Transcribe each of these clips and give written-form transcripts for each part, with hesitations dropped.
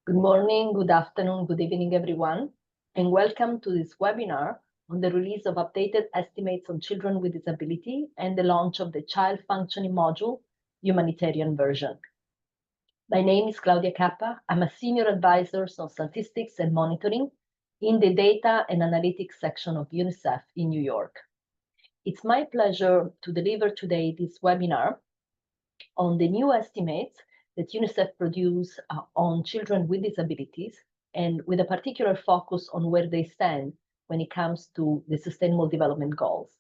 Good morning, good afternoon, good evening, everyone, and welcome to this webinar on the release of updated estimates on children with disability and the launch of the Child Functioning Module, Humanitarian version. My name is Claudia Cappa. I'm a Senior Advisor on Statistics and Monitoring in the Data and Analytics section of UNICEF in New York. It's my pleasure to deliver today this webinar on the new estimates that UNICEF produce on children with disabilities, and with a particular focus on where they stand when it comes to the Sustainable Development Goals.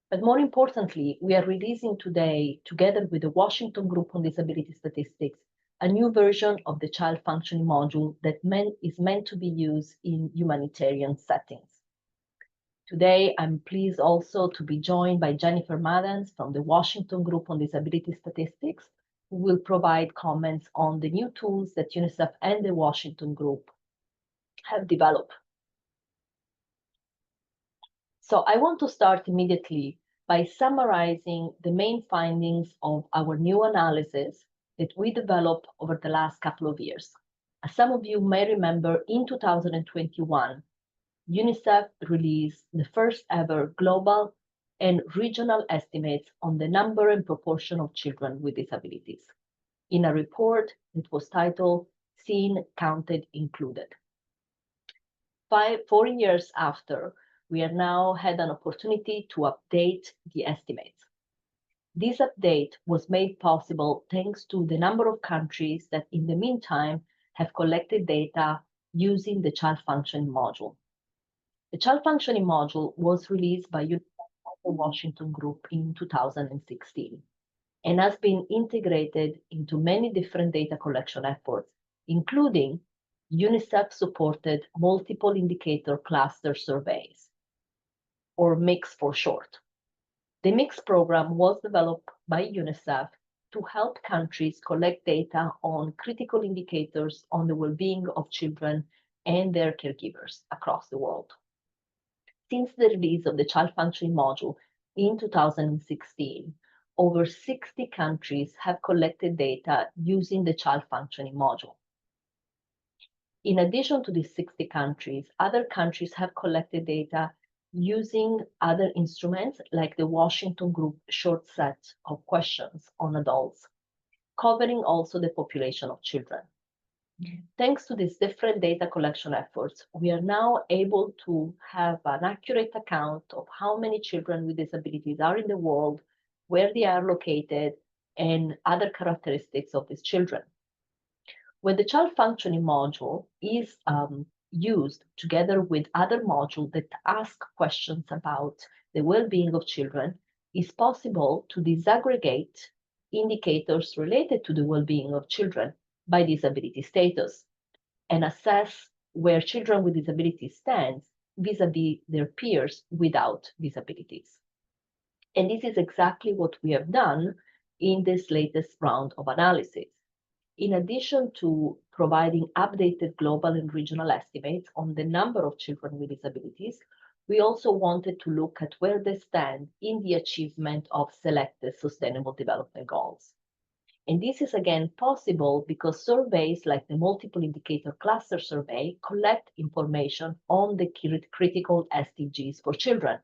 But more importantly, we are releasing today, together with the Washington Group on Disability Statistics, a new version of the Child Functioning Module that is meant to be used in humanitarian settings. Today, I'm pleased also to be joined by Jennifer Madans from the Washington Group on Disability Statistics, who will provide comments on the new tools that UNICEF and the Washington Group have developed. So I want to start immediately by summarizing the main findings of our new analysis that we developed over the last couple of years. As some of you may remember, in 2021, UNICEF released the first ever global and regional estimates on the number and proportion of children with disabilities in a report that was titled Seen, Counted, Included. 4 years after, we have now had an opportunity to update the estimates. This update was made possible thanks to the number of countries that in the meantime have collected data using the Child Functioning Module. The Child Functioning Module was released by UNICEF and the Washington Group in 2016 and has been integrated into many different data collection efforts, including UNICEF-supported multiple indicator cluster surveys, or MIX for short. The MIX program was developed by UNICEF to help countries collect data on critical indicators on the well-being of children and their caregivers across the world. Since the release of the Child Functioning Module in 2016, over 60 countries have collected data using the Child Functioning Module. In addition to these 60 countries, other countries have collected data using other instruments like the Washington Group short set of questions on adults, covering also the population of children. Thanks to these different data collection efforts, we are now able to have an accurate account of how many children with disabilities are in the world, where they are located, and other characteristics of these children. When the Child Functioning Module is used together with other modules that ask questions about the well-being of children, it's possible to disaggregate indicators related to the well-being of children by disability status and assess where children with disabilities stand vis-a-vis their peers without disabilities. And this is exactly what we have done in this latest round of analysis. In addition to providing updated global and regional estimates on the number of children with disabilities, we also wanted to look at where they stand in the achievement of selected Sustainable Development Goals. And this is again possible because surveys like the Multiple Indicator Cluster Survey collect information on the critical SDGs for children.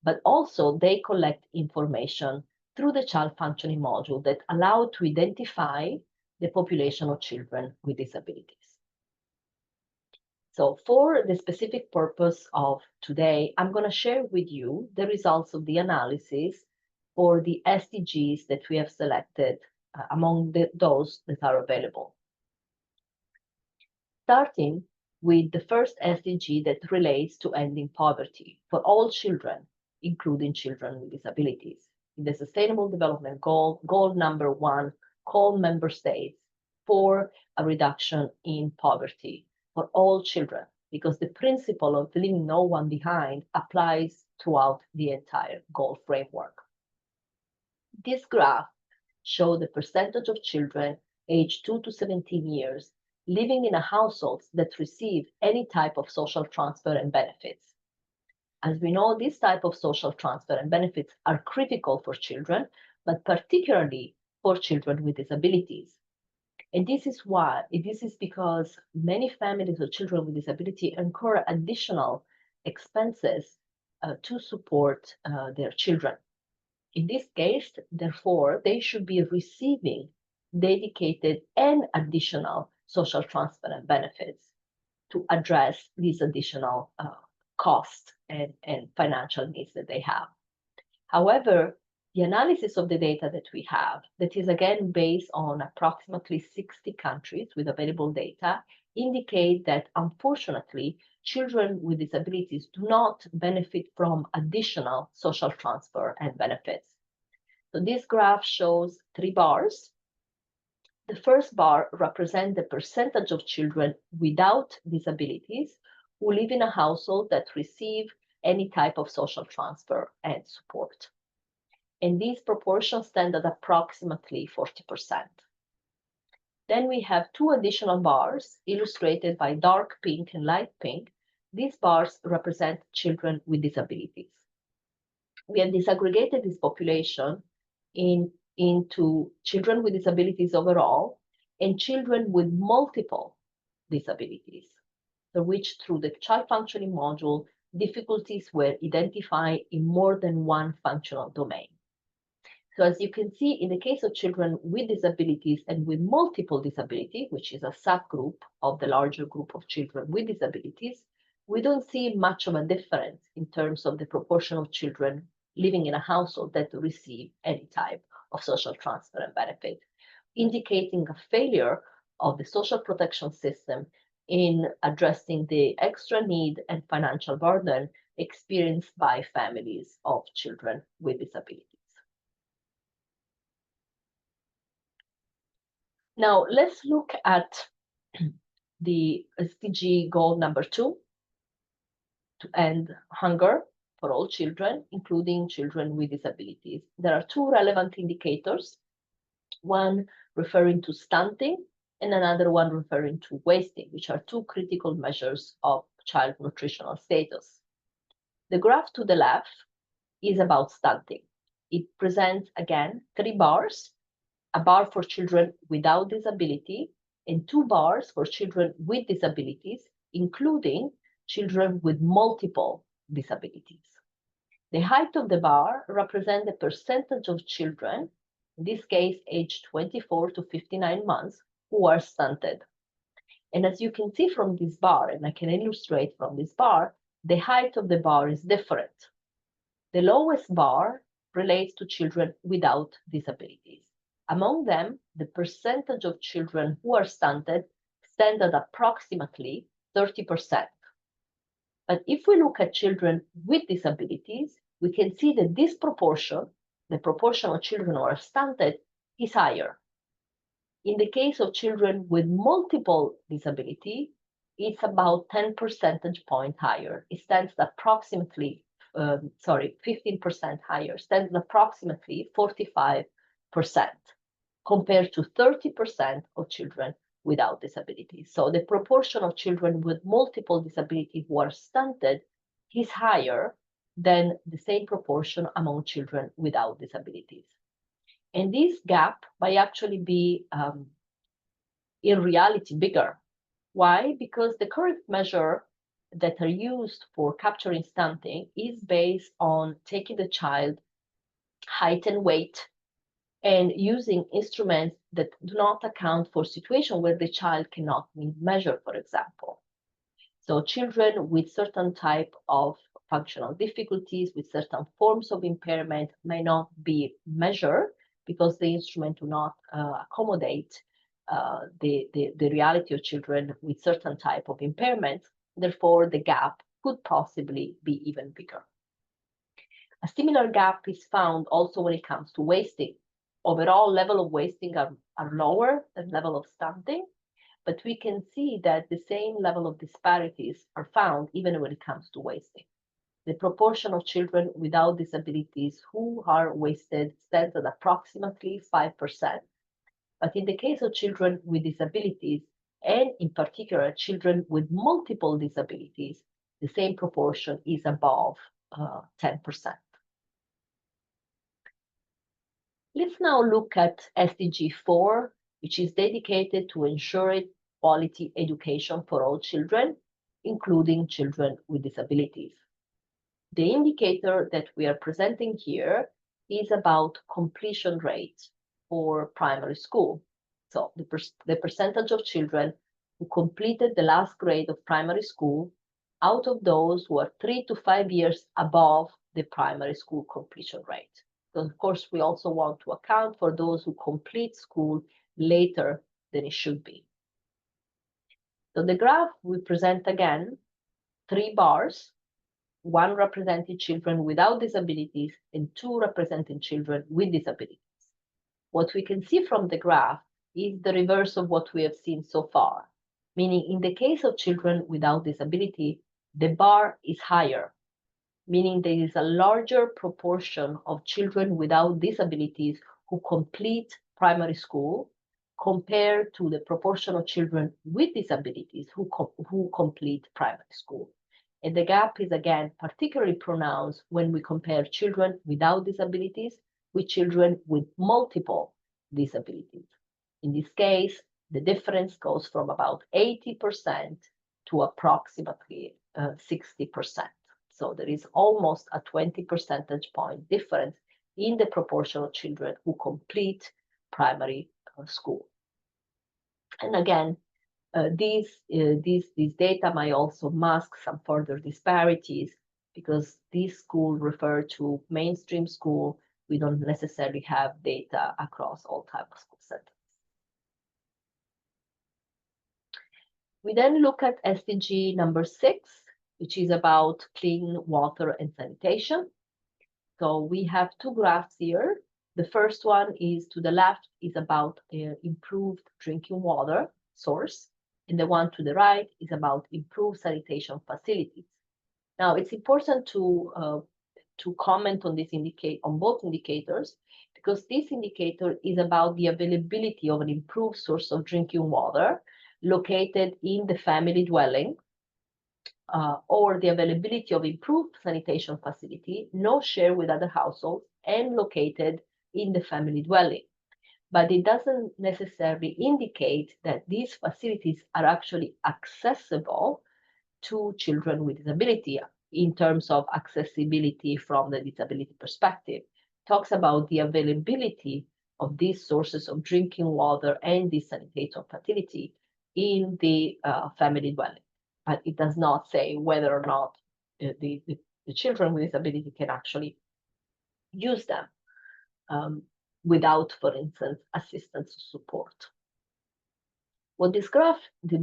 But also they collect information through the Child Functioning Module that allow to identify the population of children with disabilities. So for the specific purpose of today, I'm going to share with you the results of the analysis for the SDGs that we have selected among those that are available. Starting with the first SDG that relates to ending poverty for all children, including children with disabilities. In the Sustainable Development Goal, goal number 1, call member states for a reduction in poverty for all children, because the principle of leaving no one behind applies throughout the entire goal framework. This graph shows the percentage of children aged 2 to 17 years living in a household that receive any type of social transfer and benefits. As we know, this type of social transfer and benefits are critical for children, but particularly for children with disabilities. And this is because many families of children with disability incur additional expenses to support their children. In this case, therefore, they should be receiving dedicated and additional social transfer and benefits to address these additional costs and financial needs that they have. However, the analysis of the data that we have, that is again based on approximately 60 countries with available data, indicate that unfortunately, children with disabilities do not benefit from additional social transfer and benefits. So this graph shows 3 bars. The first bar represents the percentage of children without disabilities who live in a household that receive any type of social transfer and support. And these proportions stand at approximately 40%. Then we have 2 additional bars illustrated by dark pink and light pink. These bars represent children with disabilities. We have disaggregated this population into children with disabilities overall and children with multiple disabilities, for which through the child functioning module, difficulties were identified in more than one functional domain. So as you can see, in the case of children with disabilities and with multiple disability, which is a subgroup of the larger group of children with disabilities, we don't see much of a difference in terms of the proportion of children living in a household that receive any type of social transfer and benefit, indicating a failure of the social protection system in addressing the extra need and financial burden experienced by families of children with disabilities. Now, let's look at the SDG goal number 2, to end hunger for all children, including children with disabilities. There are 2 relevant indicators, one referring to stunting and another one referring to wasting, which are 2 critical measures of child nutritional status. The graph to the left is about stunting. It presents, again, 3 bars, a bar for children without disability, and 2 bars for children with disabilities, including children with multiple disabilities. The height of the bar represents the percentage of children, in this case, aged 24 to 59 months, who are stunted. And as you can see from this bar, and I can illustrate from this bar, the height of the bar is different. The lowest bar relates to children without disabilities. Among them, the percentage of children who are stunted stands at approximately 30%. But if we look at children with disabilities, we can see that this proportion, the proportion of children who are stunted, is higher. In the case of children with multiple disability, it's about 10 percentage point higher. It stands at approximately, 15% higher, stands at approximately 45%, compared to 30% of children without disabilities. So the proportion of children with multiple disabilities who are stunted is higher than the same proportion among children without disabilities. And this gap might actually be, in reality, bigger. Why? Because the current measure that are used for capturing stunting is based on taking the child height and weight and using instruments that do not account for situations where the child cannot be measured, for example. So children with certain type of functional difficulties, with certain forms of impairment, may not be measured because the instrument do not accommodate the reality of children with certain type of impairment. Therefore, the gap could possibly be even bigger. A similar gap is found also when it comes to wasting. Overall level of wasting are lower than level of stunting, but we can see that the same level of disparities are found even when it comes to wasting. The proportion of children without disabilities who are wasted stands at approximately 5%. But in the case of children with disabilities, and in particular children with multiple disabilities, the same proportion is above 10%. Let's now look at SDG 4, which is dedicated to ensuring quality education for all children, including children with disabilities. The indicator that we are presenting here is about completion rate for primary school. So the percentage of children who completed the last grade of primary school out of those who are 3 to 5 years above the primary school completion rate. So of course, we also want to account for those who complete school later than it should be. So the graph we present again, 3 bars, 1 representing children without disabilities and 2 representing children with disabilities. What we can see from the graph is the reverse of what we have seen so far, meaning in the case of children without disability, the bar is higher, meaning there is a larger proportion of children without disabilities who complete primary school compared to the proportion of children with disabilities who complete primary school. And the gap is again particularly pronounced when we compare children without disabilities with children with multiple disabilities. In this case, the difference goes from about 80% to approximately 60%. So there is almost a 20 percentage point difference in the proportion of children who complete primary school. And again, these data might also mask some further disparities because these schools refer to mainstream school. We don't necessarily have data across all types of school settings. We then look at SDG number 6, which is about clean water and sanitation. So we have 2 graphs here. The first one is to the left is about improved drinking water source, and the one to the right is about improved sanitation facilities. Now, it's important to comment on on both indicators, because this indicator is about the availability of an improved source of drinking water located in the family dwelling, or the availability of improved sanitation facility not shared with other households and located in the family dwelling. But it doesn't necessarily indicate that these facilities are actually accessible to children with disability in terms of accessibility from the disability perspective. It talks about the availability of these sources of drinking water and this sanitation facility in the family dwelling. But it does not say whether or not the children with disability can actually use them without, for instance, assistance or support. What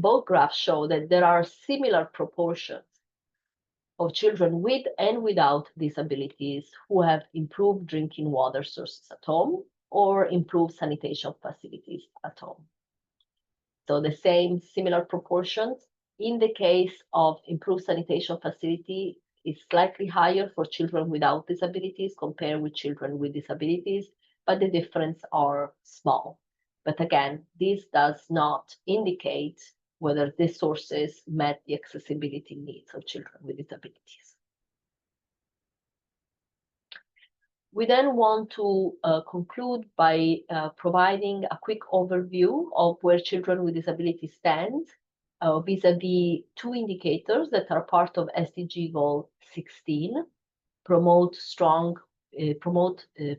both graphs show that there are similar proportions of children with and without disabilities who have improved drinking water sources at home or improved sanitation facilities at home. So the same similar proportions. In the case of improved sanitation facility, is slightly higher for children without disabilities compared with children with disabilities, but the difference are small. But again, this does not indicate whether these sources met the accessibility needs of children with disabilities. We then want to conclude by providing a quick overview of where children with disabilities stand vis-a-vis 2 indicators that are part of SDG goal 16, promote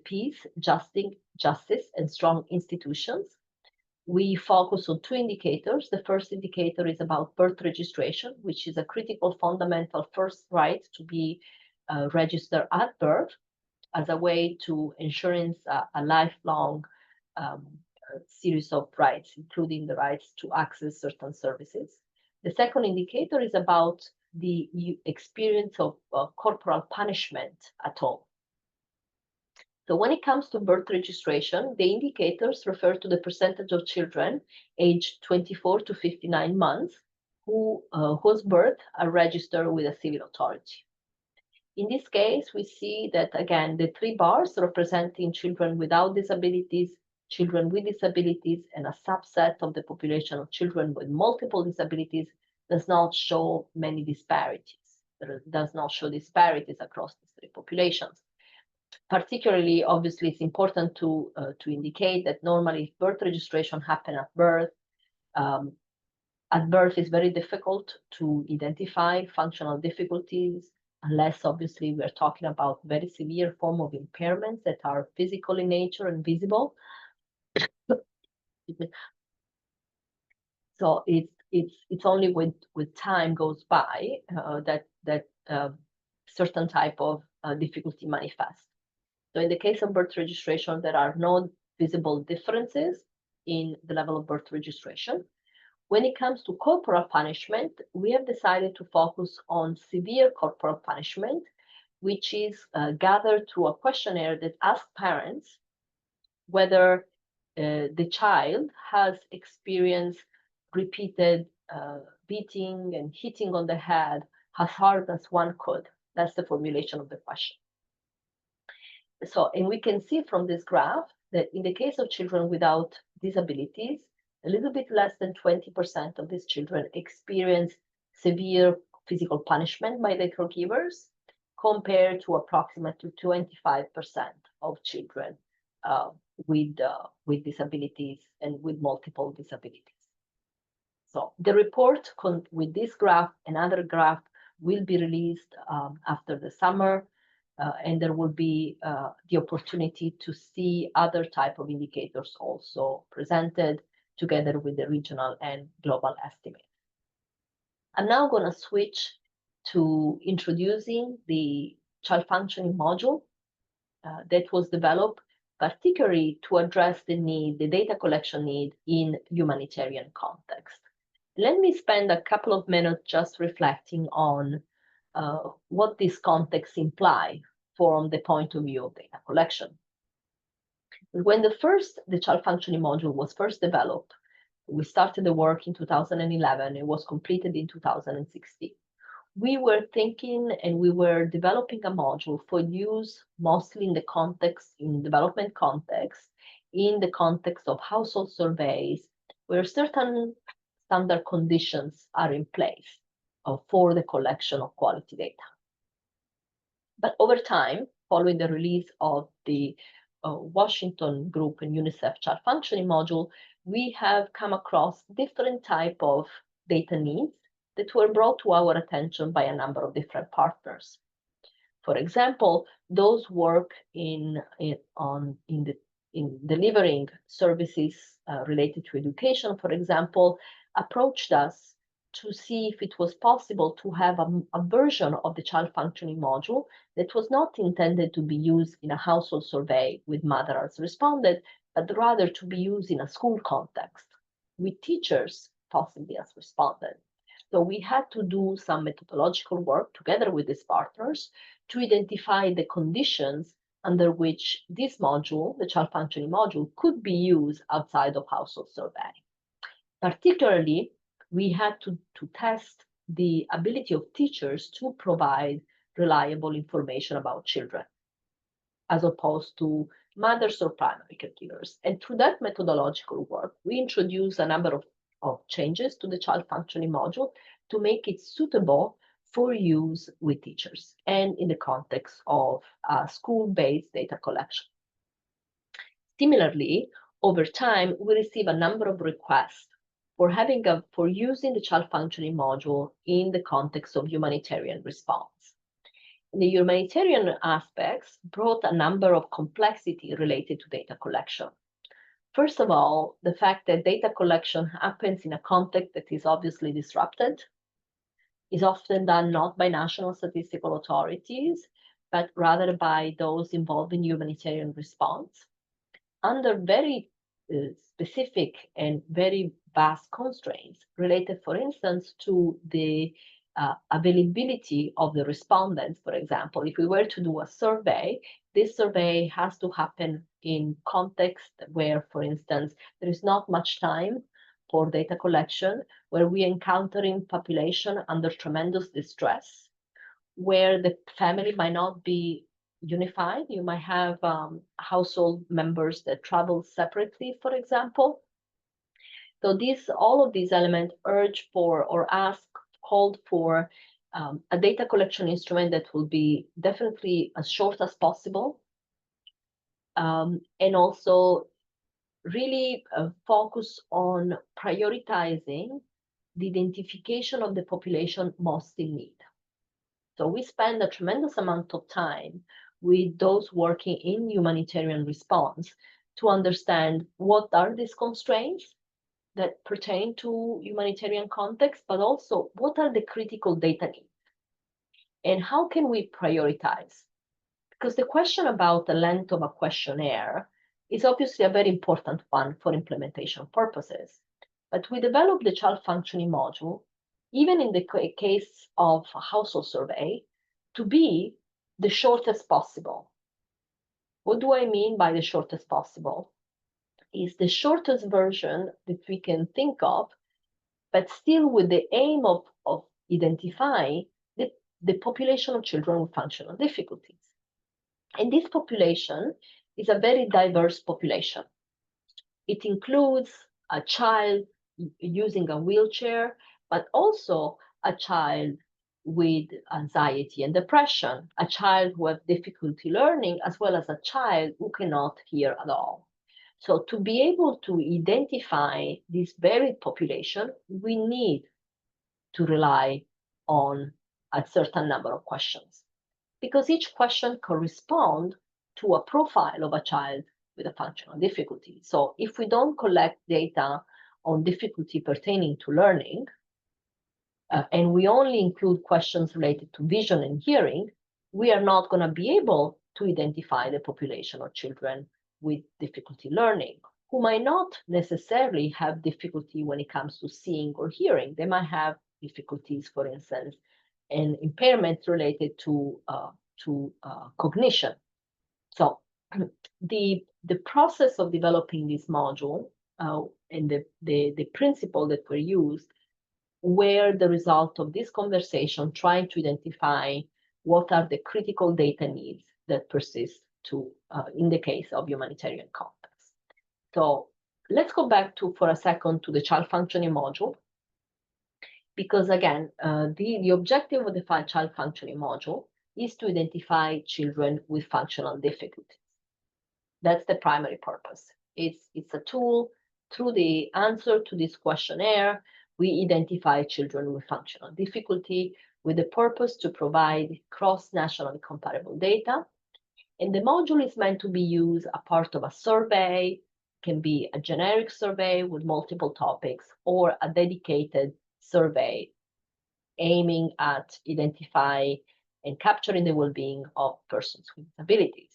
peace, justice, and strong institutions. We focus on 2 indicators. The first indicator is about birth registration, which is a critical fundamental first right to be registered at birth as a way to ensure a lifelong series of rights, including the rights to access certain services. The second indicator is about the experience of corporal punishment at home. So when it comes to birth registration, the indicators refer to the percentage of children aged 24 to 59 months whose birth are registered with a civil authority. In this case, we see that, again, the 3 bars representing children without disabilities, children with disabilities, and a subset of the population of children with multiple disabilities does not show many disparities. It does not show disparities across these 3 populations. Particularly, obviously, it's important to indicate that normally birth registration happens at birth. At birth, it's very difficult to identify functional difficulties, unless obviously we're talking about very severe form of impairments that are physical in nature and visible. So it's only with time goes by that certain type of difficulty manifests. So in the case of birth registration, there are no visible differences in the level of birth registration. When it comes to corporal punishment, we have decided to focus on severe corporal punishment, which is gathered through a questionnaire that asks parents whether the child has experienced repeated beating and hitting on the head as hard as one could. That's the formulation of the question. So, and we can see from this graph that in the case of children without disabilities, a little bit less than 20% of these children experience severe physical punishment by their caregivers, compared to approximately 25% of children with disabilities and with multiple disabilities. So the report with this graph and other graph will be released after the summer, and there will be the opportunity to see other type of indicators also presented together with the regional and global estimates. I'm now going to switch to introducing the child functioning module that was developed particularly to address the need, the data collection need in humanitarian context. Let me spend a couple of minutes just reflecting on what this context imply from the point of view of data collection. When the child functioning module was first developed, we started the work in 2011, it was completed in 2016. We were thinking and we were developing a module for use mostly in the context, in development context, in the context of household surveys, where certain standard conditions are in place for the collection of quality data. But over time, following the release of the Washington Group and UNICEF child functioning module, we have come across different type of data needs that were brought to our attention by a number of different partners. For example, those work in delivering services related to education, for example, approached us to see if it was possible to have a version of the child functioning module that was not intended to be used in a household survey with mother as respondent, but rather to be used in a school context with teachers possibly as respondent. So we had to do some methodological work together with these partners to identify the conditions under which this module, the child functioning module, could be used outside of household survey. Particularly, we had to test the ability of teachers to provide reliable information about children, as opposed to mothers or primary caregivers. And through that methodological work, we introduced a number of changes to the child functioning module to make it suitable for use with teachers and in the context of school-based data collection. Similarly, over time, we receive a number of requests for using the child functioning module in the context of humanitarian response. The humanitarian aspects brought a number of complexity related to data collection. First of all, the fact that data collection happens in a context that is obviously disrupted, is often done not by national statistical authorities, but rather by those involved in humanitarian response, under very specific and very vast constraints related, for instance, to the availability of the respondents. For example, if we were to do a survey, this survey has to happen in context where, for instance, there is not much time for data collection, where we are encountering population under tremendous distress, where the family might not be unified. You might have household members that travel separately, for example. So all of these elements urge for or called for a data collection instrument that will be definitely as short as possible and also really focus on prioritizing the identification of the population most in need. So we spend a tremendous amount of time with those working in humanitarian response to understand what are these constraints that pertain to humanitarian context, but also what are the critical data needs and how can we prioritize? Because the question about the length of a questionnaire is obviously a very important one for implementation purposes. But we developed the child functioning module, even in the case of a household survey, to be the shortest possible. What do I mean by the shortest possible? Is the shortest version that we can think of, but still with the aim of identifying the population of children with functional difficulties. And this population is a very diverse population. It includes a child using a wheelchair, but also a child with anxiety and depression, a child who has difficulty learning, as well as a child who cannot hear at all. So to be able to identify this varied population, we need to rely on a certain number of questions, because each question corresponds to a profile of a child with a functional difficulty. So if we don't collect data on difficulty pertaining to learning, and we only include questions related to vision and hearing, we are not going to be able to identify the population of children with difficulty learning, who might not necessarily have difficulty when it comes to seeing or hearing. They might have difficulties, for instance, and impairments related to cognition. So the process of developing this module and the principle that were used were the result of this conversation, trying to identify what are the critical data needs that persist in the case of humanitarian context. So let's go back for a second to the child functioning module, because again, the objective of the child functioning module is to identify children with functional difficulties. That's the primary purpose. It's a tool. Through the answer to this questionnaire, we identify children with functional difficulty with the purpose to provide cross-nationally comparable data. And the module is meant to be used as part of a survey, can be a generic survey with multiple topics, or a dedicated survey aiming at identifying and capturing the well-being of persons with disabilities.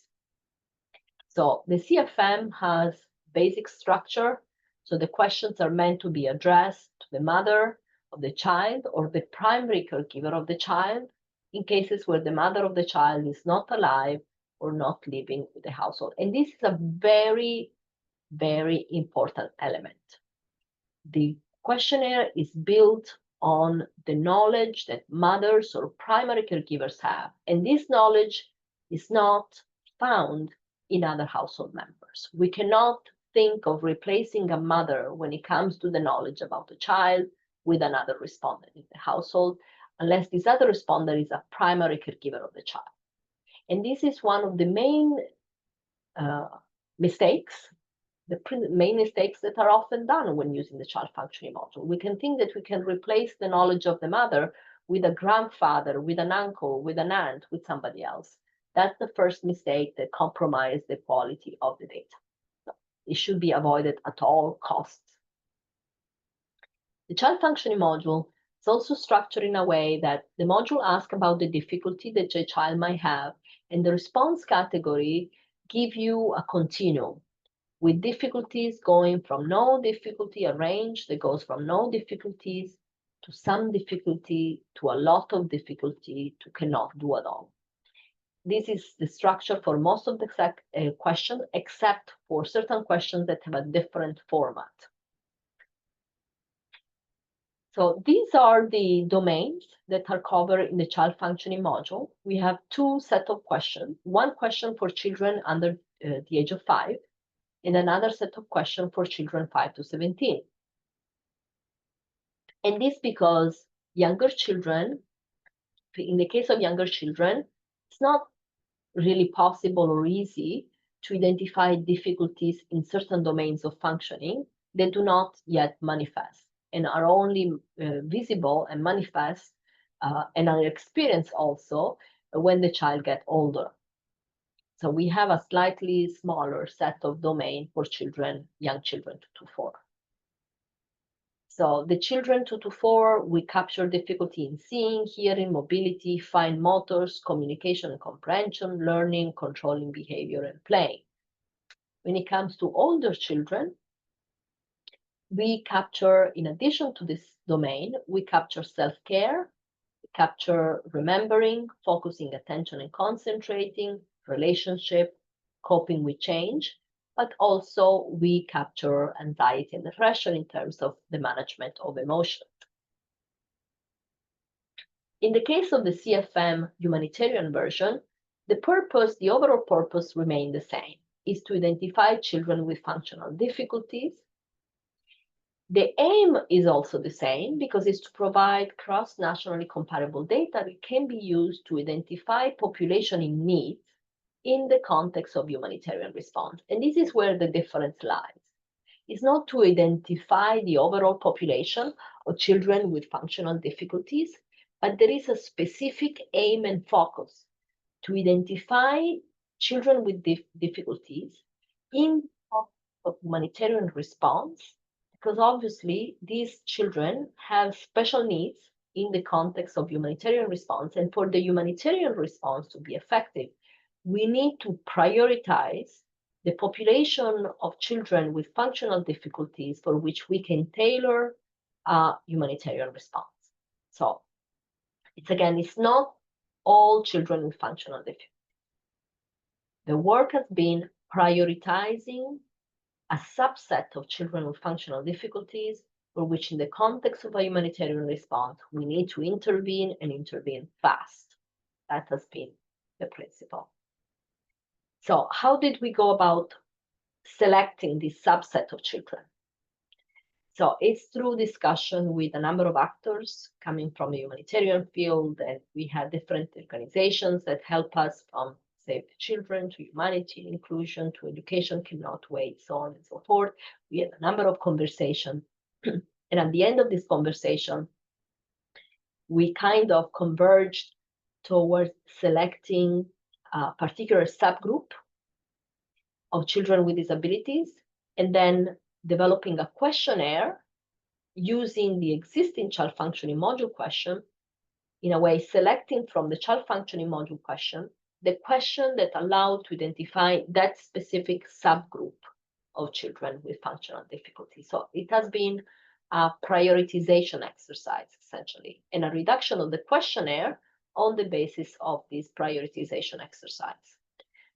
So the CFM has basic structure. So the questions are meant to be addressed to the mother of the child or the primary caregiver of the child in cases where the mother of the child is not alive or not living with the household. And this is a very, very important element. The questionnaire is built on the knowledge that mothers or primary caregivers have. And this knowledge is not found in other household members. We cannot think of replacing a mother when it comes to the knowledge about the child with another respondent in the household, unless this other respondent is a primary caregiver of the child. And this is one of the main mistakes, the main mistakes that are often done when using the child functioning module. We can think that we can replace the knowledge of the mother with a grandfather, with an uncle, with an aunt, with somebody else. That's the first mistake that compromises the quality of the data. So it should be avoided at all costs. The child functioning module is also structured in a way that the module asks about the difficulty that the child might have, and the response category give you a continuum with difficulties going from no difficulty, a range that goes from no difficulties to some difficulty to a lot of difficulty to cannot do at all. This is the structure for most of the questions, except for certain questions that have a different format. So these are the domains that are covered in the child functioning module. We have two sets of questions, one question for children under the age of 5, and another set of questions for children 5 to 17. And this because younger children, in the case of younger children, it's not really possible or easy to identify difficulties in certain domains of functioning that do not yet manifest and are only visible and manifest and are experienced also when the child gets older. So we have a slightly smaller set of domain for children, young children 2 to 4. So the children 2 to 4, we capture difficulty in seeing, hearing, mobility, fine motors, communication and comprehension, learning, controlling behavior, and playing. When it comes to older children, we capture, in addition to this domain, we capture self-care, we capture remembering, focusing attention and concentrating, relationship, coping with change, but also we capture anxiety and depression in terms of the management of emotion. In the case of the CFM humanitarian version, the overall purpose remained the same, is to identify children with functional difficulties. The aim is also the same because it's to provide cross-nationally comparable data that can be used to identify population in need in the context of humanitarian response. And this is where the difference lies. It's not to identify the overall population of children with functional difficulties, but there is a specific aim and focus to identify children with difficulties in the humanitarian response, because obviously these children have special needs in the context of humanitarian response. And for the humanitarian response to be effective, we need to prioritize the population of children with functional difficulties for which we can tailor a humanitarian response. So it's not all children with functional difficulties. The work has been prioritizing a subset of children with functional difficulties for which in the context of a humanitarian response, we need to intervene and intervene fast. That has been the principle. So how did we go about selecting this subset of children? So it's through discussion with a number of actors coming from the humanitarian field, and we had different organizations that help us from Save the Children to humanity, inclusion, to education cannot wait, so on and so forth. We had a number of conversations. And at the end of this conversation, we kind of converged towards selecting a particular subgroup of children with disabilities, and then developing a questionnaire using the existing child functioning module question, in a way selecting from the child functioning module question the question that allowed to identify that specific subgroup of children with functional difficulties. So it has been a prioritization exercise, essentially, and a reduction of the questionnaire on the basis of this prioritization exercise.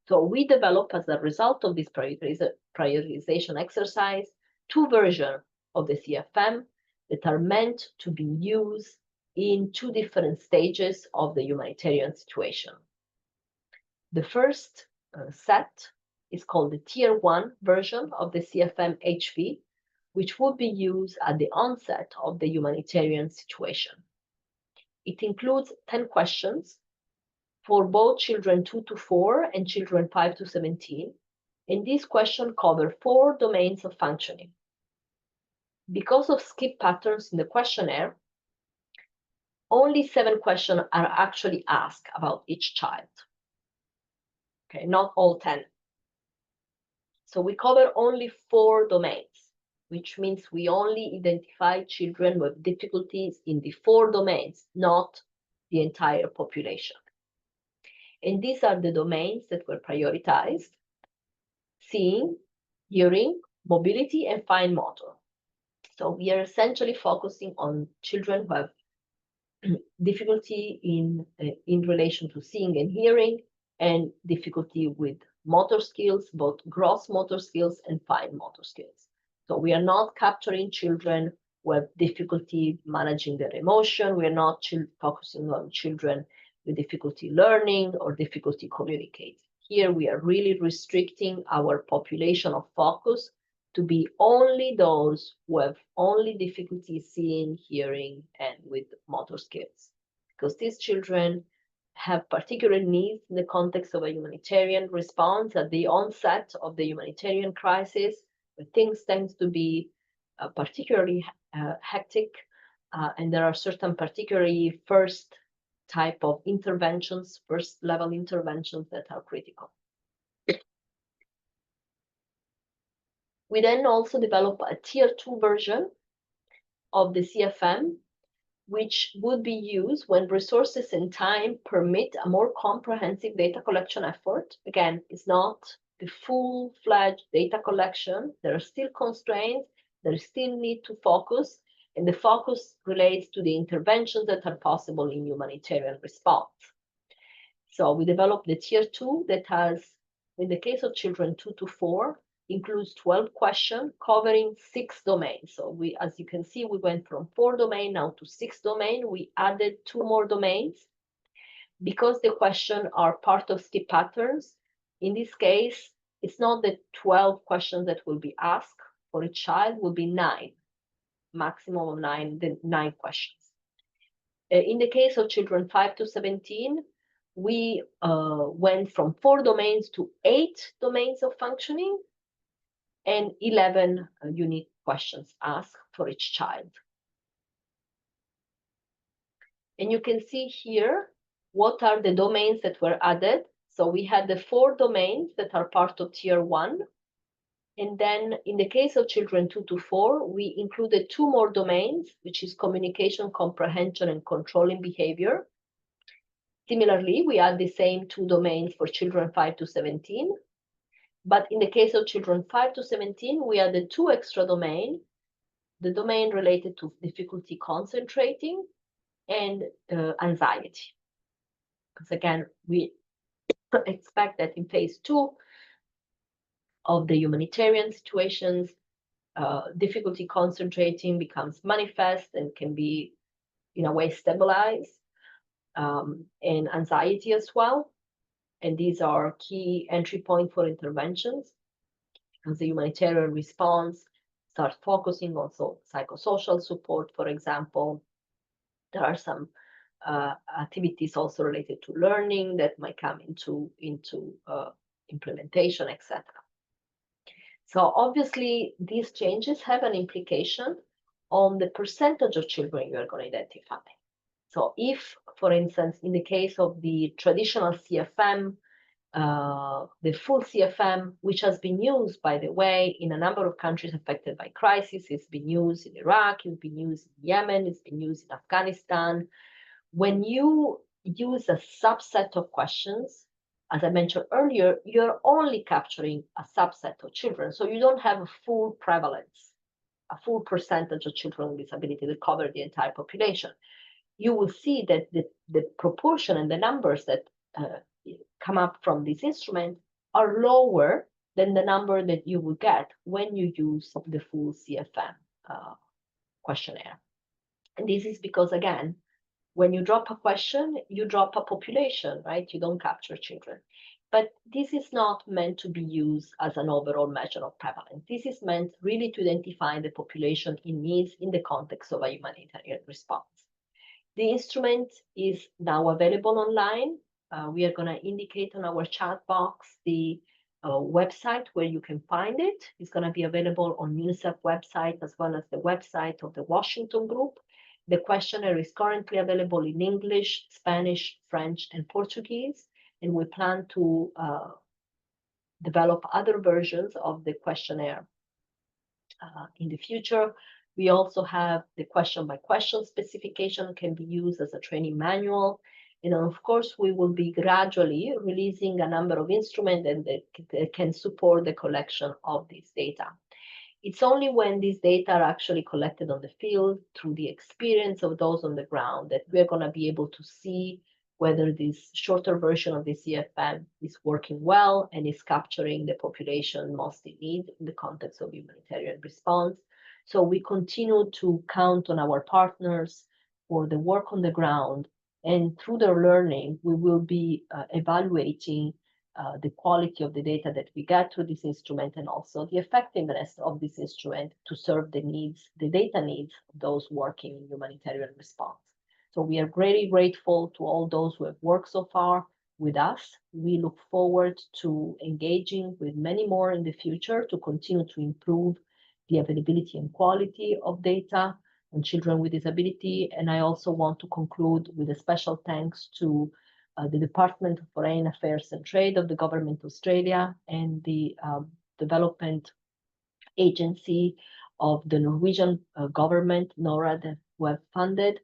So we developed, as a result of this prioritization exercise, 2 versions of the CFM that are meant to be used in 2 different stages of the humanitarian situation. The first set is called the Tier 1 version of the CFM HV, which would be used at the onset of the humanitarian situation. It includes 10 questions for both children 2 to 4 and children 5 to 17, and these questions cover 4 domains of functioning. Because of skip patterns in the questionnaire, only 7 questions are actually asked about each child. Okay, not all 10. So we cover only 4 domains, which means we only identify children with difficulties in the 4 domains, not the entire population. And these are the domains that were prioritized: seeing, hearing, mobility, and fine motor. So we are essentially focusing on children who have difficulty in relation to seeing and hearing, and difficulty with motor skills, both gross motor skills and fine motor skills. So we are not capturing children who have difficulty managing their emotion. We are not focusing on children with difficulty learning or difficulty communicating. Here we are really restricting our population of focus to be only those who have only difficulty seeing, hearing, and with motor skills. Because these children have particular needs in the context of a humanitarian response at the onset of the humanitarian crisis, where things tend to be particularly hectic, and there are certain particularly first type of interventions, first level interventions that are critical. We then also develop a tier 2 version of the CFM, which would be used when resources and time permit a more comprehensive data collection effort. Again, it's not the full-fledged data collection. There are still constraints. There is still need to focus, and the focus relates to the interventions that are possible in humanitarian response. So we developed the tier 2 that has, in the case of children 2 to 4, includes 12 questions covering 6 domains. So we, as you can see, we went from 4 domains now to 6 domains. We added 2 more domains. Because the questions are part of STEP patterns, in this case, it's not the 12 questions that will be asked for each child, will be 9, maximum of 9 questions. In the case of children 5 to 17, we went from 4 domains to 8 domains of functioning, and 11 unique questions asked for each child. And you can see here what are the domains that were added. So we had the 4 domains that are part of tier 1. And then in the case of children 2 to 4, we included 2 more domains, which is communication, comprehension, and controlling behavior. Similarly, we add the same 2 domains for children 5 to 17. But in the case of children 5 to 17, we added 2 extra domains, the domain related to difficulty concentrating and anxiety. Because again, we expect that in phase 2 of the humanitarian situations, difficulty concentrating becomes manifest and can be, in a way, stabilized, and anxiety as well. And these are key entry points for interventions, because the humanitarian response starts focusing also psychosocial support, for example. There are some activities also related to learning that might come into implementation, etc. So obviously, these changes have an implication on the percentage of children you are going to identify. So if, for instance, in the case of the traditional CFM, the full CFM, which has been used, by the way, in a number of countries affected by crisis, it's been used in Iraq, it's been used in Yemen, it's been used in Afghanistan. When you use a subset of questions, as I mentioned earlier, you're only capturing a subset of children. So you don't have a full prevalence, a full percentage of children with disability that cover the entire population. You will see that the proportion and the numbers that come up from this instrument are lower than the number that you will get when you use the full CFM questionnaire. And this is because, again, when you drop a question, you drop a population, right? You don't capture children. But this is not meant to be used as an overall measure of prevalence. This is meant really to identify the population in needs in the context of a humanitarian response. The instrument is now available online. We are going to indicate on our chat box the website where you can find it. It's going to be available on UNICEF website as well as the website of the Washington group. The questionnaire is currently available in English, Spanish, French, and Portuguese, and we plan to develop other versions of the questionnaire in the future. We also have the question-by-question specification can be used as a training manual. And of course, we will be gradually releasing a number of instruments that can support the collection of this data. It's only when these data are actually collected on the field through the experience of those on the ground that we're going to be able to see whether this shorter version of the CFM is working well and is capturing the population most in need in the context of humanitarian response. So we continue to count on our partners for the work on the ground, and through their learning, we will be evaluating the quality of the data that we get through this instrument and also the effectiveness of this instrument to serve the needs, the data needs of those working in humanitarian response. So we are very grateful to all those who have worked so far with us. We look forward to engaging with many more in the future to continue to improve the availability and quality of data on children with disability. And I also want to conclude with a special thanks to the Department of Foreign Affairs and Trade of the Government of Australia and the Development Agency of the Norwegian government, NORAD, who have funded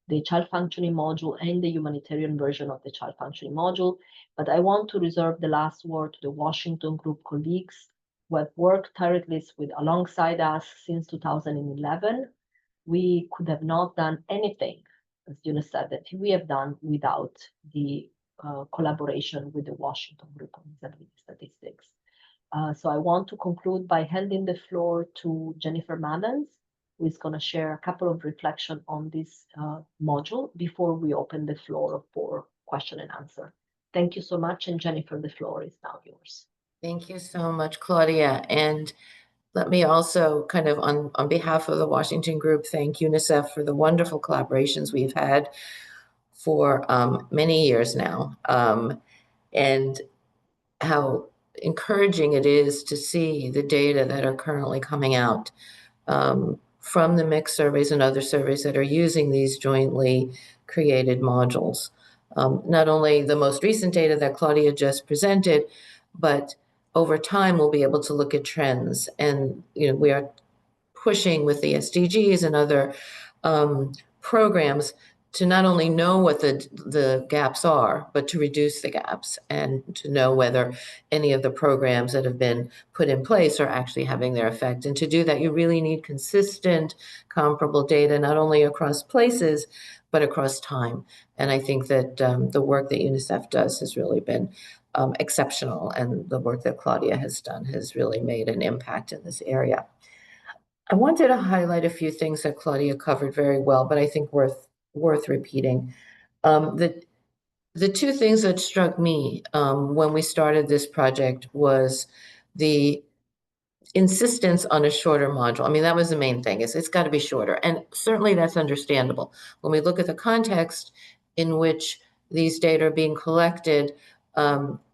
the child functioning module and the humanitarian version of the child functioning module. But I want to reserve the last word to the Washington Group colleagues who have worked tirelessly alongside us since 2011. We could have not done anything, as Eunice said, that we have done without the collaboration with the Washington Group on Disability Statistics. So I want to conclude by handing the floor to Jennifer Madans, who is going to share a couple of reflections on this module before we open the floor for question and answer. Thank you so much. And Jennifer, the floor is now yours. Thank you so much, Claudia. And let me also kind of on behalf of the Washington Group, thank UNICEF for the wonderful collaborations we've had for many years now, and how encouraging it is to see the data that are currently coming out from the mixed surveys and other surveys that are using these jointly created modules. Not only the most recent data that Claudia just presented, but over time we'll be able to look at trends. And we are pushing with the SDGs and other programs to not only know what the gaps are, but to reduce the gaps and to know whether any of the programs that have been put in place are actually having their effect. And to do that, you really need consistent, comparable data, not only across places, but across time. And I think that the work that UNICEF does has really been exceptional. And the work that Claudia has done has really made an impact in this area. I wanted to highlight a few things that Claudia covered very well, but I think worth repeating. The two things that struck me when we started this project was the insistence on a shorter module. I mean, that was the main thing. It's got to be shorter, and certainly that's understandable. When we look at the context in which these data are being collected,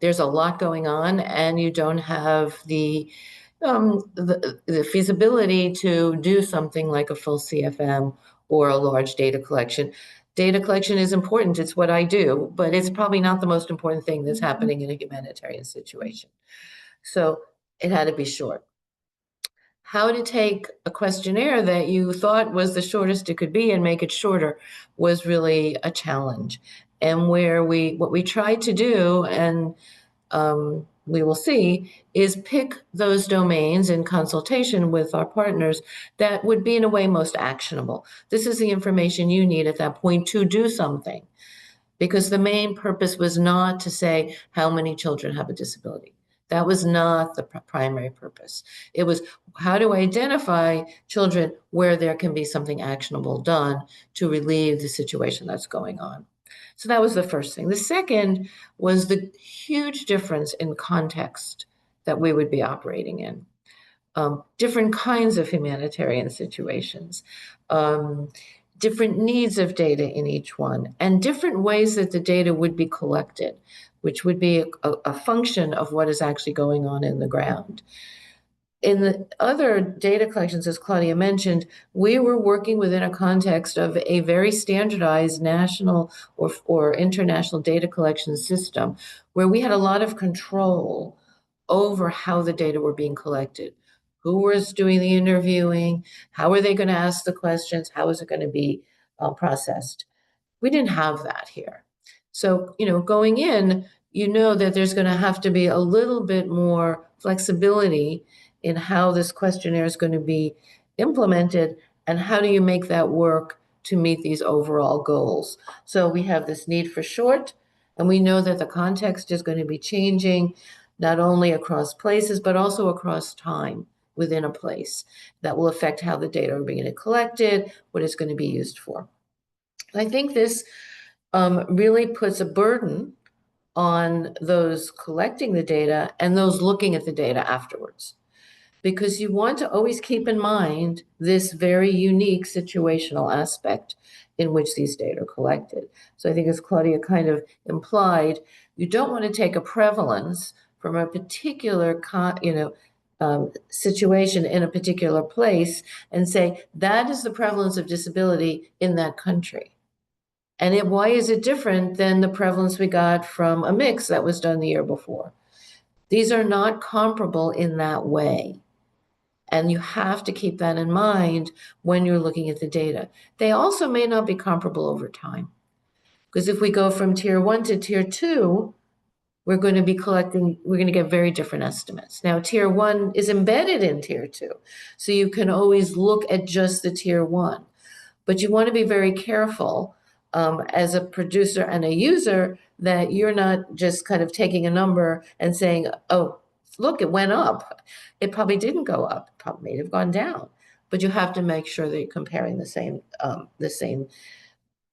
there's a lot going on, and you don't have the feasibility to do something like a full CFM or a large data collection. Data collection is important. It's what I do, but it's probably not the most important thing that's happening in a humanitarian situation. So it had to be short. How to take a questionnaire that you thought was the shortest it could be and make it shorter was really a challenge. And what we tried to do, and we will see, is pick those domains in consultation with our partners that would be in a way most actionable. This is the information you need at that point to do something, because the main purpose was not to say how many children have a disability. That was not the primary purpose. It was how to identify children where there can be something actionable done to relieve the situation that's going on. So that was the first thing. The second was the huge difference in context that we would be operating in. Different kinds of humanitarian situations, different needs of data in each one, and different ways that the data would be collected, which would be a function of what is actually going on in the ground. In the other data collections, as Claudia mentioned, we were working within a context of a very standardized national or international data collection system where we had a lot of control over how the data were being collected. Who was doing the interviewing? How were they going to ask the questions? How was it going to be processed? We didn't have that here. So, going in, that there's going to have to be a little bit more flexibility in how this questionnaire is going to be implemented and how do you make that work to meet these overall goals. So we have this need for short, and we know that the context is going to be changing not only across places, but also across time within a place. That will affect how the data are being collected, what it's going to be used for. I think this really puts a burden on those collecting the data and those looking at the data afterwards. because you want to always keep in mind this very unique situational aspect in which these data are collected. So I think, as Claudia kind of implied, you don't want to take a prevalence from a particular situation in a particular place and say that is the prevalence of disability in that country. And why is it different than the prevalence we got from a mix that was done the year before? These are not comparable in that way. And you have to keep that in mind when you're looking at the data. They also may not be comparable over time. Because if we go from tier 1 to tier 2, we're going to get very different estimates. Now, tier 1 is embedded in tier 2. So you can always look at just the tier 1. But you want to be very careful as a producer and a user that you're not just kind of taking a number and saying, oh, look, it went up. It probably didn't go up. It probably may have gone down. But you have to make sure that you're comparing the same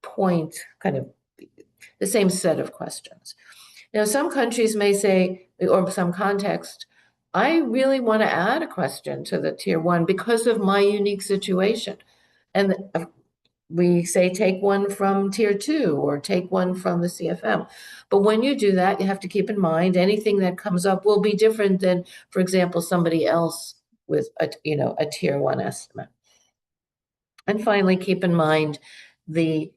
point, kind of the same set of questions. Now, some countries may say, or some context, I really want to add a question to the tier 1 because of my unique situation. And we say take one from tier 2 or take one from the CFM. But when you do that, you have to keep in mind anything that comes up will be different than, for example, somebody else with a tier 1 estimate. And finally, keep in mind the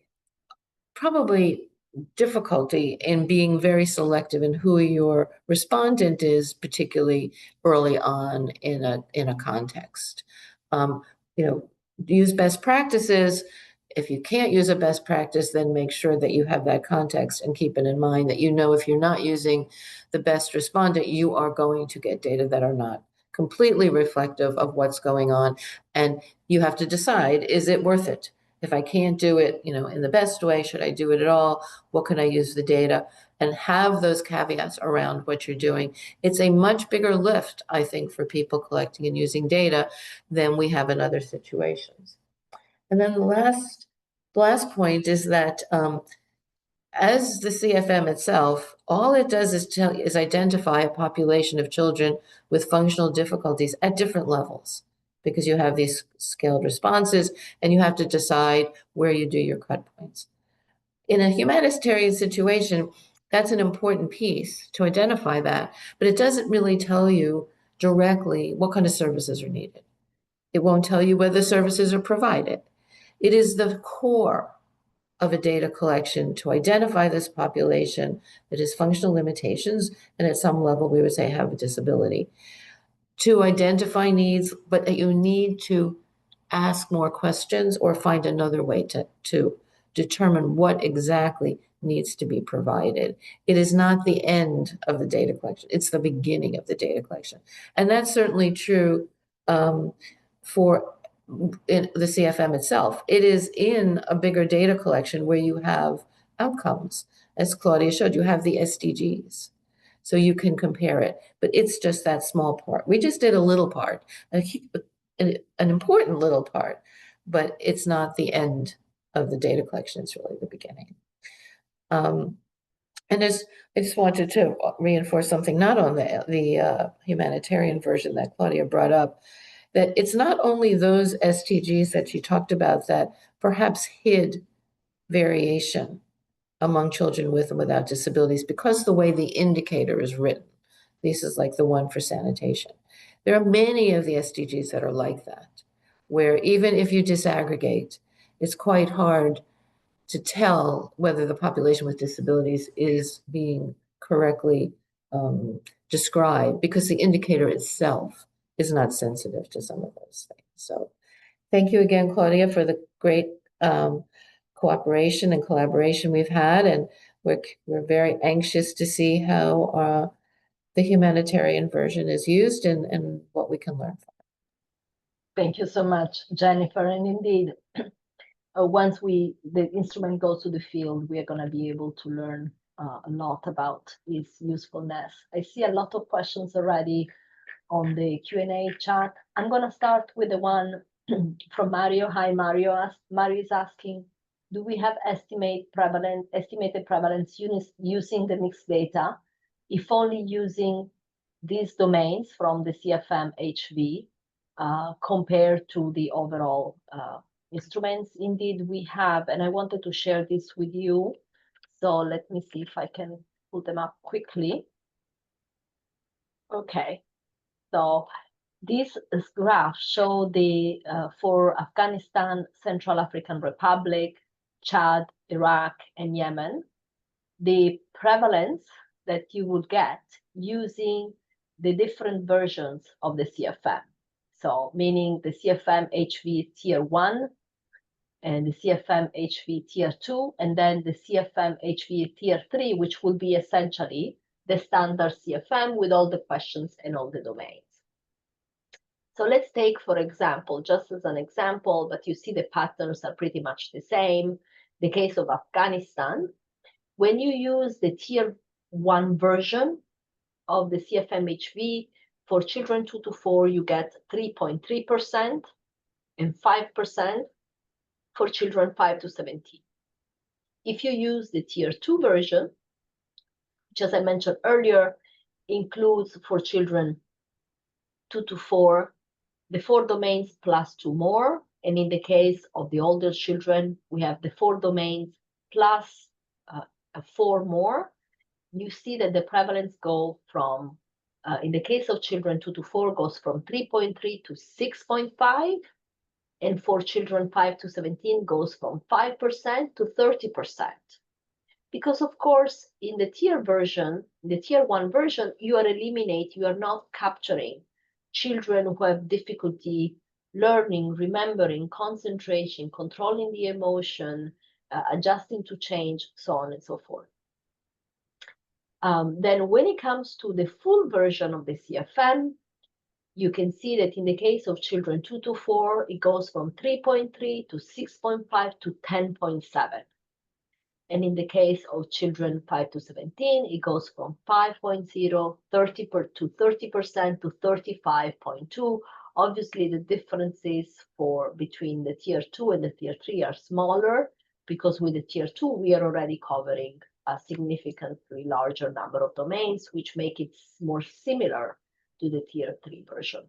probably difficulty in being very selective in who your respondent is, particularly early on in a context. Use best practices. If you can't use a best practice, then make sure that you have that context and keep it in mind that if you're not using the best respondent, you are going to get data that are not completely reflective of what's going on. And you have to decide, is it worth it? If I can't do it, in the best way, should I do it at all? What can I use the data? And have those caveats around what you're doing. It's a much bigger lift, I think, for people collecting and using data than we have in other situations. And then the last point is that as the CFM itself, all it does is identify a population of children with functional difficulties at different levels, because you have these scaled responses and you have to decide where you do your cut points. In a humanitarian situation, that's an important piece to identify that, but it doesn't really tell you directly what kind of services are needed. It won't tell you whether services are provided. It is the core of a data collection to identify this population that has functional limitations and at some level we would say have a disability, to identify needs, but that you need to ask more questions or find another way to determine what exactly needs to be provided. It is not the end of the data collection. It's the beginning of the data collection. And that's certainly true for in the CFM itself. It is in a bigger data collection where you have outcomes. As Claudia showed, you have the SDGs. So you can compare it, but it's just that small part. We just did a little part, an important little part, but it's not the end of the data collection. It's really the beginning. And I just wanted to reinforce something, not on the humanitarian version that Claudia brought up, that it's not only those SDGs that she talked about that perhaps hid variation among children with and without disabilities because the way the indicator is written. This is like the one for sanitation. There are many of the SDGs that are like that, where even if you disaggregate, it's quite hard to tell whether the population with disabilities is being correctly described because the indicator itself is not sensitive to some of those things. So thank you again, Claudia, for the great cooperation and collaboration we've had, and we're very anxious to see how the humanitarian version is used and what we can learn from it. Thank you so much, Jennifer. And indeed, once the instrument goes to the field, we are going to be able to learn a lot about its usefulness. I see a lot of questions already on the Q&A chat. I'm going to start with the one from Mario. Hi, Mario. Mario is asking, do we have estimated prevalence using the mixed data, if only using these domains from the CFM-HV compared to the overall instruments. Indeed, we have, and I wanted to share this with you. So let me see if I can pull them up quickly. Okay, so these graphs show the for Afghanistan, Central African Republic, Chad, Iraq, and Yemen, the prevalence that you would get using the different versions of the CFM. So meaning the CFM-HV Tier 1 and the CFM-HV Tier 2, and then the CFM-HV Tier 3, which will be essentially the standard CFM with all the questions and all the domains. So let's take, for example, just as an example, but you see the patterns are pretty much the same. The case of Afghanistan, when you use the Tier 1 version of the CFM-HV, for children 2 to 4, you get 3.3% and 5% for children 5 to 17. If you use the Tier 2 version, which as I mentioned earlier, includes for children 2 to 4, the 4 domains plus 2 more. And in the case of the older children, we have the 4 domains plus 4 more. You see that the prevalence go from, in the case of children 2 to 4, goes from 3.3 to 6.5. And for children 5 to 17 goes from 5% to 30%. Because of course, in the Tier 1 version, you are not capturing children who have difficulty learning, remembering, concentration, controlling the emotion, adjusting to change, so on and so forth. Then when it comes to the full version of the CFM, you can see that in the case of children 2 to 4, it goes from 3.3 to 6.5 to 10.7. And in the case of children 5 to 17, it goes from 5.0 to 30% to 35.2. Obviously, the differences between the Tier 2 and the Tier 3 are smaller, because with the Tier 2, we are already covering a significantly larger number of domains, which make it more similar to the Tier 3 version.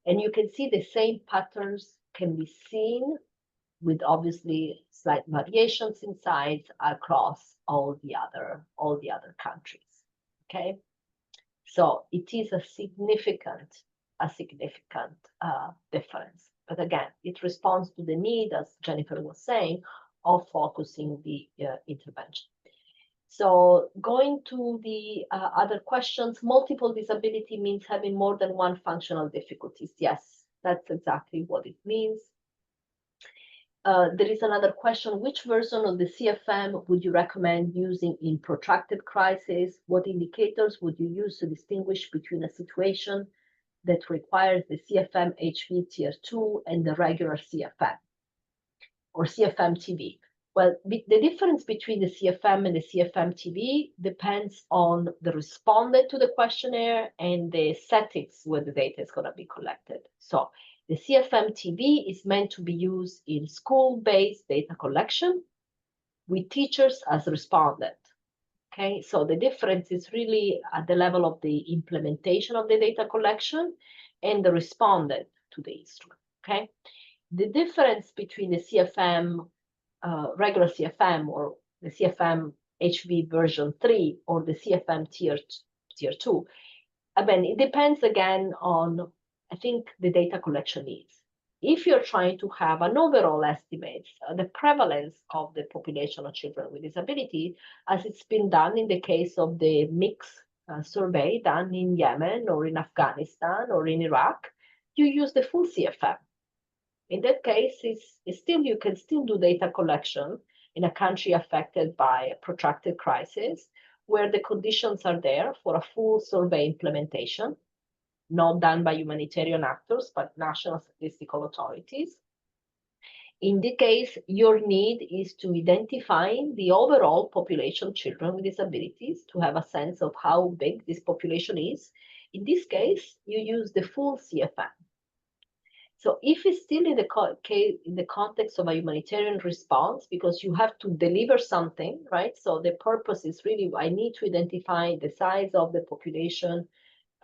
And you can see the same patterns can be seen with obviously slight variations in size across all the other countries. Okay, so it is a significant difference. But again, it responds to the need, as Jennifer was saying, of focusing the intervention. So going to the other questions, multiple disability means having more than one functional difficulties. Yes, that's exactly what it means. There is another question, which version of the CFM would you recommend using in protracted crisis? What indicators would you use to distinguish between a situation that requires the CFM-HV Tier 2 and the regular CFM or CFM-TV? Well, the difference between the CFM and the CFM-TV depends on the respondent to the questionnaire and the settings where the data is going to be collected. So the CFM-TV is meant to be used in school-based data collection with teachers as respondent. Okay, so the difference is really at the level of the implementation of the data collection and the respondent to the instrument. Okay, the difference between the CFM, regular CFM, or the CFM HV version 3 or the CFM tier 2, I mean, it depends again on, I think, the data collection needs. If you're trying to have an overall estimate, the prevalence of the population of children with disability, as it's been done in the case of the mix survey done in Yemen or in Afghanistan or in Iraq, you use the full CFM. In that case, you can still do data collection in a country affected by a protracted crisis, where the conditions are there for a full survey implementation, not done by humanitarian actors, but national statistical authorities. In the case, your need is to identify the overall population of children with disabilities, to have a sense of how big this population is. In this case, you use the full CFM. So if it's still in the context of a humanitarian response, because you have to deliver something, right? So the purpose is really, I need to identify the size of the population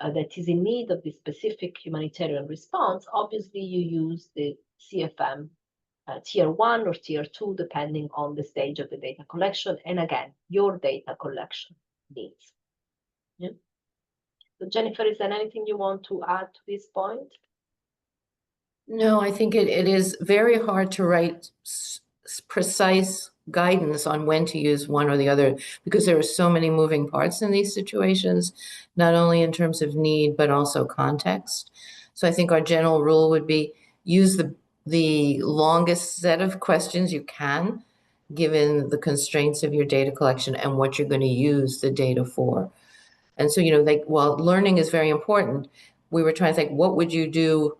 that is in need of the specific humanitarian response, obviously you use the CFM tier 1 or tier 2, depending on the stage of the data collection, and again, your data collection needs. Yeah. So Jennifer, is there anything you want to add to this point? No, I think it is very hard to write precise guidance on when to use one or the other, because there are so many moving parts in these situations, not only in terms of need, but also context. So I think our general rule would be use the longest set of questions you can, given the constraints of your data collection and what you're going to use the data for. And so, like, while learning is very important, we were trying to think, what would you do,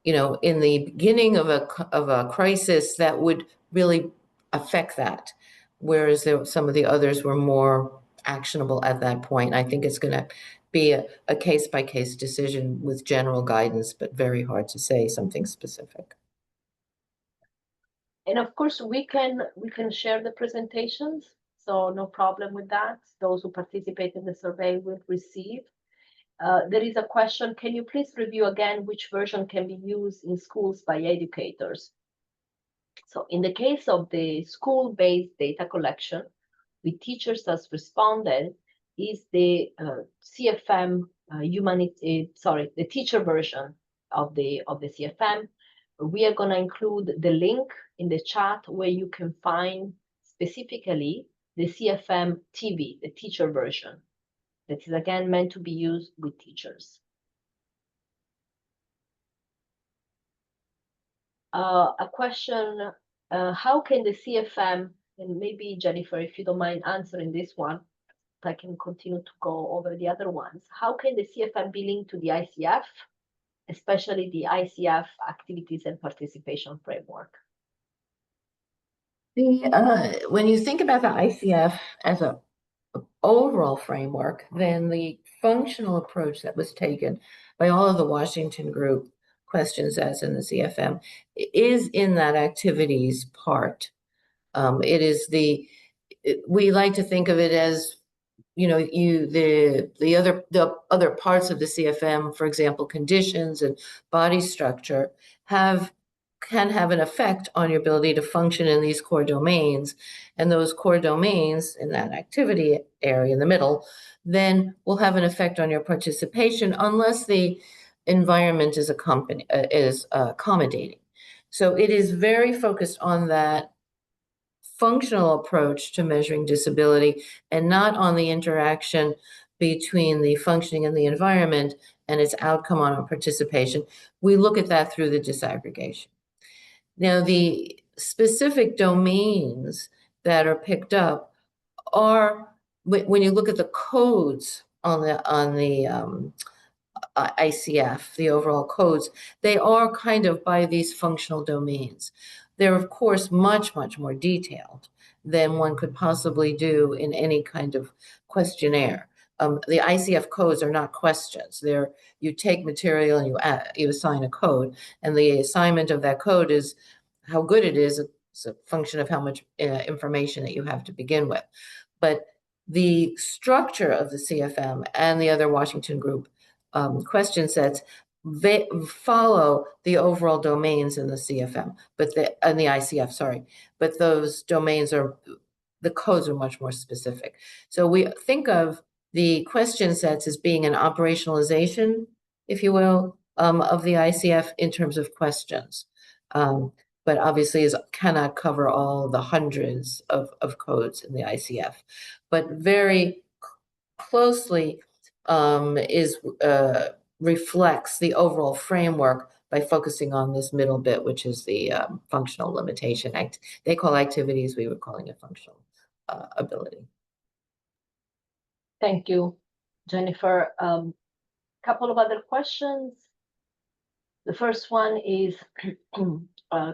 in the beginning of a crisis that would really affect that, whereas some of the others were more actionable at that point. I think it's going to be a case-by-case decision with general guidance, but very hard to say something specific. And of course, we can share the presentations, so no problem with that. Those who participate in the survey will receive. There is a question, can you please review again which version can be used in schools by educators? So in the case of the school-based data collection, with teachers as respondent, is the CFM the teacher version of the CFM. We are going to include the link in the chat where you can find specifically the CFM TV, the teacher version, that is again meant to be used with teachers. A question, how can the CFM, and maybe Jennifer, if you don't mind answering this one, I can continue to go over the other ones. How can the CFM be linked to the ICF, especially the ICF activities and participation framework? When you think about the ICF as an overall framework, then the functional approach that was taken by all of the Washington group questions as in the CFM is in that activities part. We like to think of it as, the other parts of the CFM, for example, conditions and body structure, can have an effect on your ability to function in these core domains. And those core domains in that activity area in the middle, then will have an effect on your participation unless the environment is accommodating. So it is very focused on that functional approach to measuring disability and not on the interaction between the functioning and the environment and its outcome on our participation. We look at that through the disaggregation. Now, the specific domains that are picked up are, when you look at the codes on the ICF, the overall codes, they are kind of by these functional domains. They're, of course, much, much more detailed than one could possibly do in any kind of questionnaire. The ICF codes are not questions. You take material and you assign a code, and the assignment of that code is how good it is. It's a function of how much information that you have to begin with. But the structure of the CFM and the other Washington group question sets follow the overall domains in the CFM, in the ICF, sorry. But those domains the codes are much more specific. So we think of the question sets as being an operationalization, if you will, of the ICF in terms of questions. But obviously cannot cover all the hundreds of codes in the ICF, but very closely reflects the overall framework by focusing on this middle bit, which is the functional limitation. They call activities, we were calling it functional ability. Thank you, Jennifer. Couple of other questions. The first one is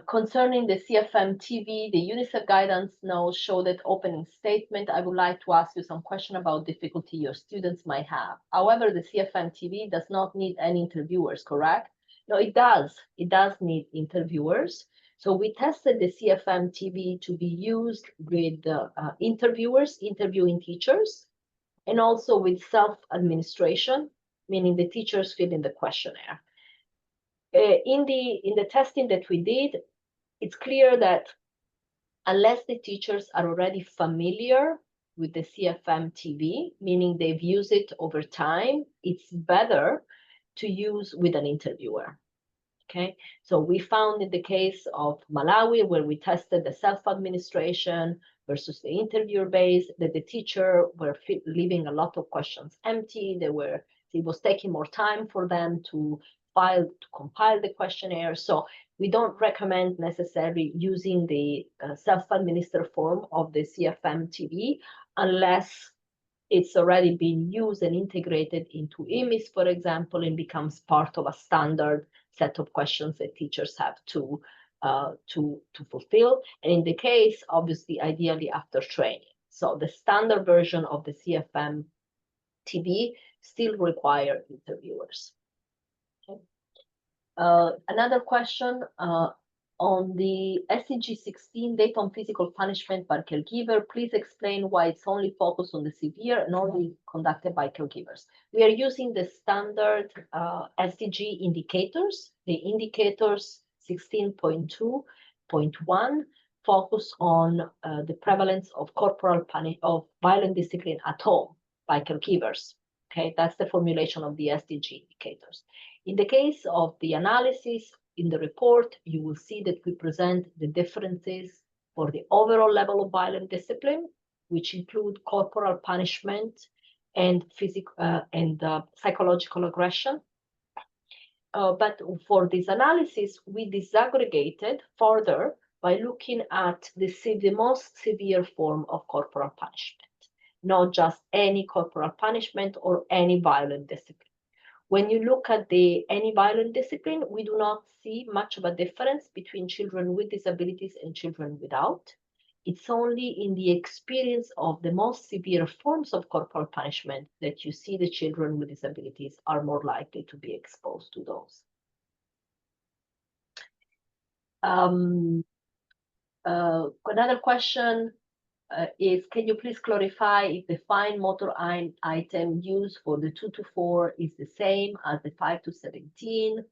concerning the CFM TV, the UNICEF guidance notes show that opening statement. I would like to ask you some question about difficulty your students might have. However, the CFM TV does not need any interviewers, correct? No, it does. It does need interviewers. So we tested the CFM TV to be used with interviewers, interviewing teachers, and also with self-administration. meaning the teachers fill in the questionnaire. In the testing that we did, it's clear that unless the teachers are already familiar with the CFM TV, meaning they've used it over time, it's better to use with an interviewer. Okay, so we found in the case of Malawi, where we tested the self-administration versus the interviewer base, that the teacher were leaving a lot of questions empty. It was taking more time for them to compile the questionnaire. So we don't recommend necessarily using the self-administered form of the CFM TV unless it's already been used and integrated into IMIS, for example, and becomes part of a standard set of questions that teachers have to fulfill. And in the case, obviously, ideally after training. So the standard version of the CFM TV still require interviewers. Okay. Another question on the SDG 16, data on physical punishment by caregiver, please explain why it's only focused on the severe and only conducted by caregivers. We are using the standard SDG indicators. The indicators 16.2.1 focus on the prevalence of violent discipline at home by caregivers. Okay, that's the formulation of the SDG indicators. In the case of the analysis, in the report, you will see that we present the differences for the overall level of violent discipline, which include corporal punishment and psychological aggression. But for this analysis, we disaggregated further by looking at the most severe form of corporal punishment, not just any corporal punishment or any violent discipline. When you look at any violent discipline, we do not see much of a difference between children with disabilities and children without. It's only in the experience of the most severe forms of corporal punishment that you see the children with disabilities are more likely to be exposed to those. Another question is, can you please clarify if the fine motor item used for the 2 to 4 is the same as the 5 to 17?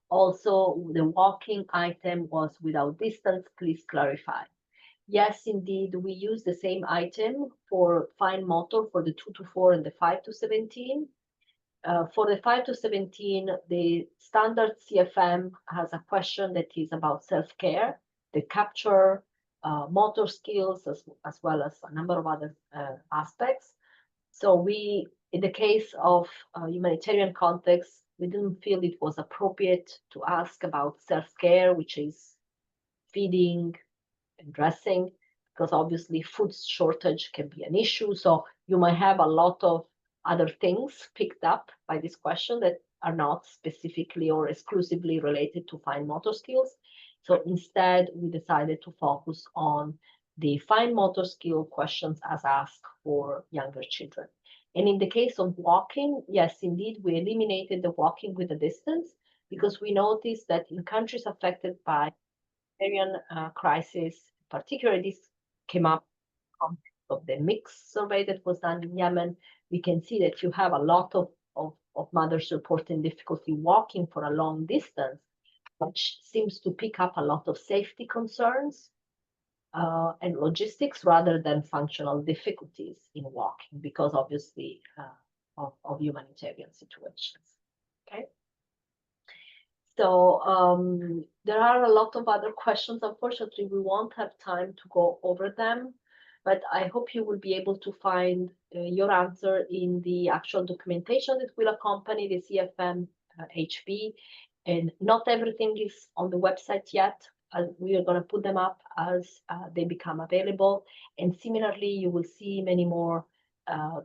Also, the walking item was without distance, please clarify. Yes, indeed, we use the same item for fine motor for the 2 to 4 and the 5 to 17. For the 5 to 17, the standard CFM has a question that is about self-care, the capture, motor skills, as well as a number of other aspects. So in the case of humanitarian context, we didn't feel it was appropriate to ask about self-care, which is feeding and dressing, because obviously food shortage can be an issue. So you might have a lot of other things picked up by this question that are not specifically or exclusively related to fine motor skills. So instead, we decided to focus on the fine motor skill questions as asked for younger children. And in the case of walking, yes, indeed, we eliminated the walking with a distance because we noticed that in countries affected by humanitarian crisis, particularly this came up of the mixed survey that was done in Yemen, we can see that you have a lot of mothers reporting difficulty walking for a long distance, which seems to pick up a lot of safety concerns and logistics rather than functional difficulties in walking because obviously of humanitarian situations. Okay. So there are a lot of other questions. Unfortunately, we won't have time to go over them, but I hope you will be able to find your answer in the actual documentation that will accompany the CFM HB. And not everything is on the website yet. We are going to put them up as they become available. And similarly, you will see many more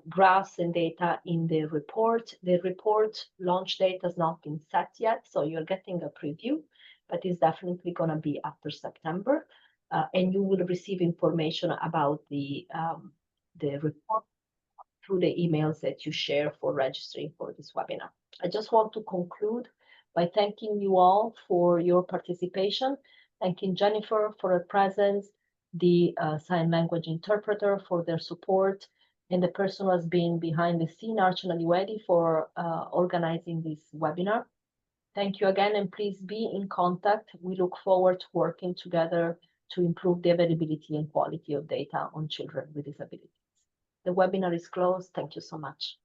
graphs and data in the report. The report launch date has not been set yet, so you're getting a preview, but it's definitely going to be after September. And you will receive information about the report through the emails that you share for registering for this webinar. I just want to conclude by thanking you all for your participation, thanking Jennifer for her presence, the sign language interpreter for their support, and the person who has been behind the scene, Archana Diwadi, for organizing this webinar. Thank you again, and please be in contact. We look forward to working together to improve the availability and quality of data on children with disabilities. The webinar is closed. Thank you so much.